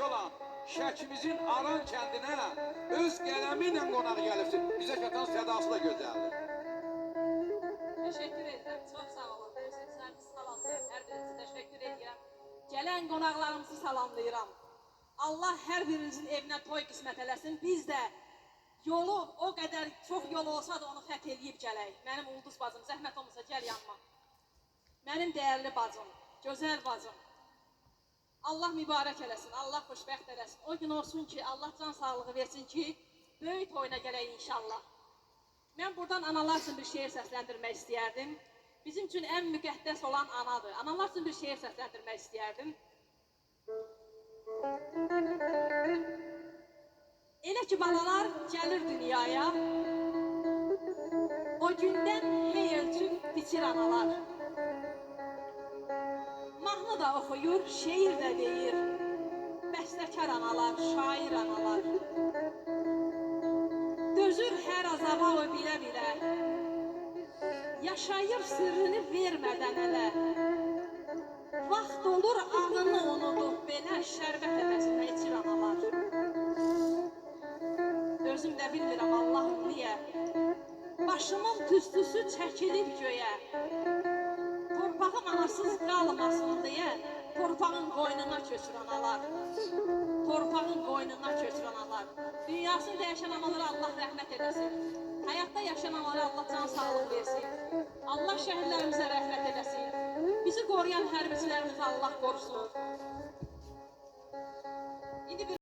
olan Şəkimizin Aran kəndinə öz qələmi ilə qonaq gəlibsin. Bizə çatan sədası da gözəldir. Teşekkür ederim. Çok sağ olun. Sizlerinizi salamlayıram. Her birinizi teşekkür ediyorum. Gelen qonaqlarımızı salamlayıram. Allah her birinizin evinə toy qismət eləsin. Biz də yolu o qədər çox yol olsa da onu fəth eləyib gələk. Mənim ulduz bacım, zəhmət olmasa gəl yanıma. Mənim dəyərli bacım, gözəl bacım. Allah mübarək eləsin, Allah xoşbəxt eləsin. O gün olsun ki, Allah can sağlığı versin ki, böyük toyuna gələk inşallah. Mən buradan analar üçün bir şeir səsləndirmək istəyərdim. Bizim üçün ən müqəddəs olan anadır. Analar üçün bir şeir səsləndirmək istəyərdim. Elə ki, balalar gəlir dünyaya, o gündən hey ölçüb biçir analar. Mahnı da oxuyur, şeir də deyir, bəstəkar analar, şair analar. Dözür hər azaba o bilə-bilə, yaşayır sırrını vermədən ələ. Vaxt olur ağını unudub, belə şərbət əvəzinə içir analar. Özüm də bilmirəm Allahım niyə, başımın tüstüsü çəkilib göyə. Torpağım anasız qalmasın deyə, torpağın qoynuna köçür analar. Torpağın qoynuna köçür analar. Dünyasını dəyişən analara Allah rəhmət edəsin. Həyatda yaşayan analara Allah can sağlıq versin. Allah şəhidlərimizə rəhmət edəsin. Bizi qoruyan hərbçilərimizi Allah qorusun.